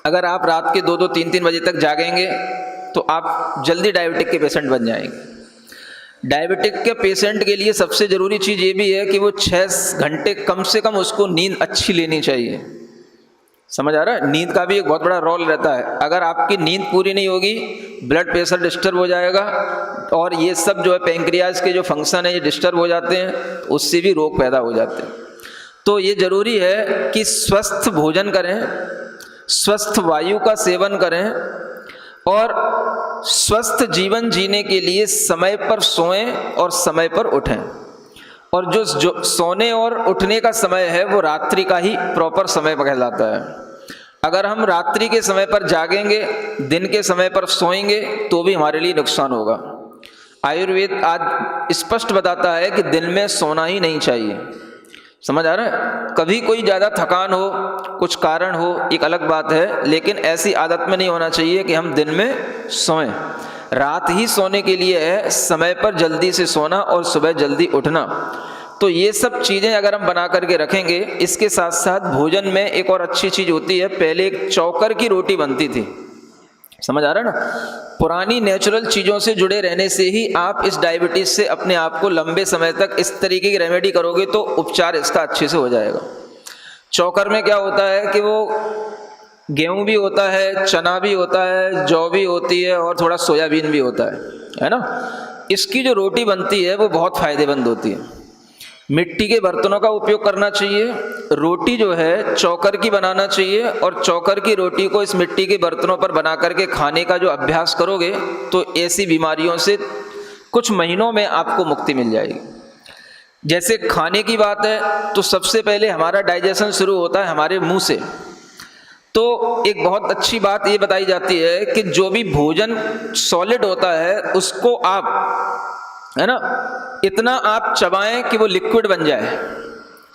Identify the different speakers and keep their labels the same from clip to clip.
Speaker 1: अगर आप रात के 2-2, 3-3 बजे तक जागेंगे तो आप जल्दी डायबिटिक के पेशेंट बन जाएंगे। डायबिटिक के पेशेंट के लिए सबसे ज़रूरी चीज़ ये भी है कि वो 6 घंटे कम से कम उसको नींद अच्छी लेनी चाहिए। समझ आ रहा है? नींद का भी एक बहुत बड़ा रोल रहता है। अगर आपकी नींद पूरी नहीं होगी, ब्लड प्रेशर डिस्टर्ब हो जाएगा और ये सब जो है पैंक्रियाज के जो फंक्शन है ये डिस्टर्ब हो जाते हैं, उससे भी रोग पैदा हो जाते हैं। तो ये ज़रूरी है कि स्वस्थ भोजन करें, स्वस्थ वायु का सेवन करें और स्वस्थ जीवन जीने के लिए समय पर सोएं और समय पर उठें। और जो सोने और उठने का समय है वो रात्रि का ही प्रॉपर समय कहलाता है। अगर हम रात्रि के समय पर जागेंगे, दिन के समय पर सोएंगे तो भी हमारे लिए नुकसान होगा। आयुर्वेद आज स्पष्ट बताता है कि दिन में सोना ही नहीं चाहिए। समझ आ रहा है? कभी कोई ज़्यादा थकान हो, कुछ कारण हो, एक अलग बात है, लेकिन ऐसी आदत में नहीं होना चाहिए कि हम दिन में सोएं। रात ही सोने के लिए है, समय पर जल्दी से सोना और सुबह जल्दी उठना। तो ये सब चीज़ें अगर हम बना करके रखेंगे, इसके साथ साथ भोजन में एक और अच्छी चीज़ होती है, पहले एक चौकर की रोटी बनती थी। समझ आ रहा है ना? पुरानी नेचुरल चीज़ों से जुड़े रहने से ही आप इस डायबिटीज़ से अपने आप को लंबे समय तक इस तरीके की रेमेडी करोगे तो उपचार इसका अच्छे से हो जाएगा। चौकर में क्या होता है कि वो गेहूं भी होता है, चना भी होता है, जौ भी होती है और थोड़ा सोयाबीन भी होता है ना? इसकी जो रोटी बनती है वो बहुत फायदेमंद होती है। मिट्टी के बर्तनों का उपयोग करना चाहिए। रोटी जो है चौकर की बनाना चाहिए और चौकर की रोटी को इस मिट्टी के बर्तनों पर बना करके खाने का जो अभ्यास करोगे तो ऐसी बीमारियों से कुछ महीनों में आपको मुक्ति मिल जाएगी। जैसे खाने की बात है तो सबसे पहले हमारा डाइजेशन शुरू होता है हमारे मुंह से। तो एक बहुत अच्छी बात ये बताई जाती है कि जो भी भोजन सॉलिड होता है उसको आप, है ना, इतना आप चबाएं कि वो लिक्विड बन जाए।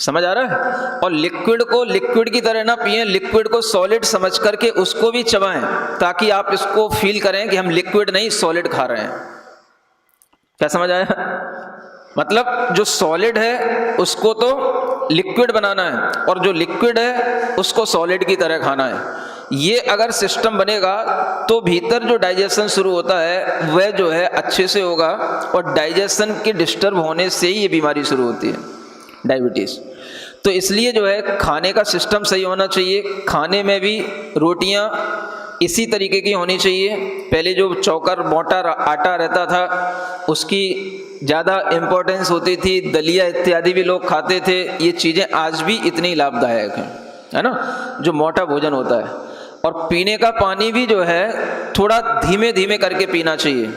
Speaker 1: समझ आ रहा है? और लिक्विड को लिक्विड की तरह ना पिएं, लिक्विड को सॉलिड समझ करके उसको भी चबाएं ताकि आप इसको फील करें कि हम लिक्विड नहीं सॉलिड खा रहे हैं। क्या समझ आया? मतलब जो सॉलिड है उसको तो लिक्विड बनाना है और जो लिक्विड है उसको सॉलिड की तरह खाना है। ये अगर सिस्टम बनेगा तो भीतर जो डाइजेशन शुरू होता है वह जो है अच्छे से होगा और डाइजेशन के डिस्टर्ब होने से ही ये बीमारी शुरू होती है, डायबिटीज़। तो इसलिए जो है खाने का सिस्टम सही होना चाहिए। खाने में भी रोटियां इसी तरीके की होनी चाहिए। पहले जो चौकर मोटा आटा रहता था उसकी ज़्यादा इम्पोर्टेंस होती थी, दलिया इत्यादि भी लोग खाते थे। ये चीज़ें आज भी इतनी लाभदायक हैं, है ना, जो मोटा भोजन होता है। और पीने का पानी भी जो है थोड़ा धीमे धीमे करके पीना चाहिए,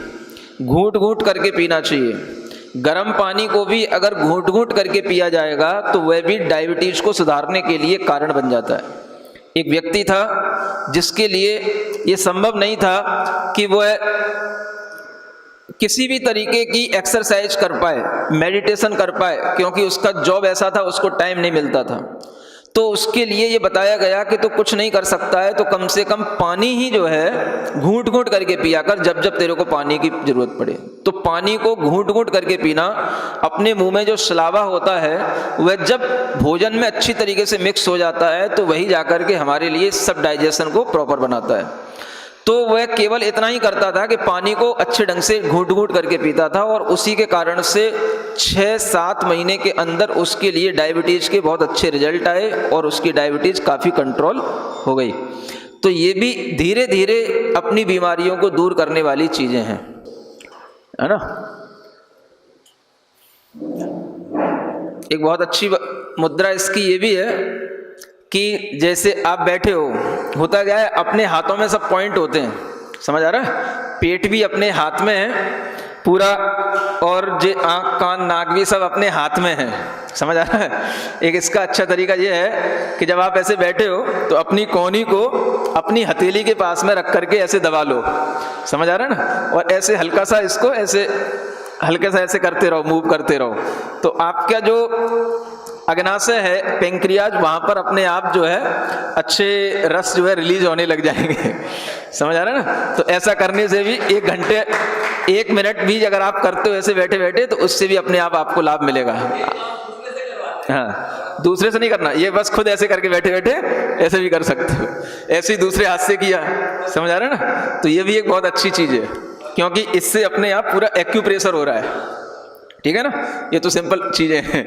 Speaker 1: घूंट घूंट करके पीना चाहिए। गर्म पानी को भी अगर घूंट घूंट करके पिया जाएगा तो वह भी डायबिटीज़ को सुधारने के लिए कारण बन जाता है। एक व्यक्ति था जिसके लिए ये संभव नहीं था कि वह किसी भी तरीके की एक्सरसाइज कर पाए, मेडिटेशन कर पाए, क्योंकि उसका जॉब ऐसा था, उसको टाइम नहीं मिलता था। तो उसके लिए ये बताया गया कि तो कुछ नहीं कर सकता है तो कम से कम पानी ही जो है घूंट घूंट करके पिया कर जब जब तेरे को पानी की जरूरत पड़े। तो पानी को घूंट घूंट करके पीना, अपने मुंह में जो सलावा होता है वह जब भोजन में अच्छी तरीके से मिक्स हो जाता है तो वही जाकर के हमारे लिए सब डाइजेशन को प्रॉपर बनाता है। तो वह केवल इतना ही करता था कि पानी को अच्छे ढंग से घूंट घूंट करके पीता था और उसी के कारण से 6-7 महीने के अंदर उसके लिए डायबिटीज़ के बहुत अच्छे रिजल्ट आए और उसकी डायबिटीज़ काफ़ी कंट्रोल हो गई। तो ये भी धीरे धीरे अपनी बीमारियों को दूर करने वाली चीज़ें हैं, है ना। एक बहुत अच्छी मुद्रा इसकी ये भी है कि जैसे आप बैठे हो, होता क्या है, अपने हाथों में सब पॉइंट होते हैं। समझ आ रहा है? पेट भी अपने हाथ में है पूरा और जो आँख कान नाक भी सब अपने हाथ में है। समझ आ रहा है? एक इसका अच्छा तरीका ये है कि जब आप ऐसे बैठे हो तो अपनी कोहनी को अपनी हथेली के पास में रख करके ऐसे दबा लो। समझ आ रहा है ना? और ऐसे हल्का सा इसको ऐसे हल्के सा ऐसे करते रहो, मूव करते रहो। तो आपका जो अग्नाशय है, पेंक्रियाज, वहाँ पर अपने आप जो है अच्छे रस जो है रिलीज होने लग जाएंगे। समझ आ रहा है ना? तो ऐसा करने से भी 1 घंटे 1 मिनट भी अगर आप करते हो ऐसे बैठे बैठे तो उससे भी अपने आप आपको लाभ मिलेगा। हाँ, दूसरे से नहीं करना, ये बस खुद ऐसे करके बैठे बैठे ऐसे भी कर सकते हो, ऐसे ही दूसरे हाथ से किया, समझ आ रहा है ना। तो ये भी एक बहुत अच्छी चीज़ है, क्योंकि इससे अपने आप पूरा एक्यूप्रेशर हो रहा है, ठीक है ना। ये तो सिंपल चीज़ें हैं।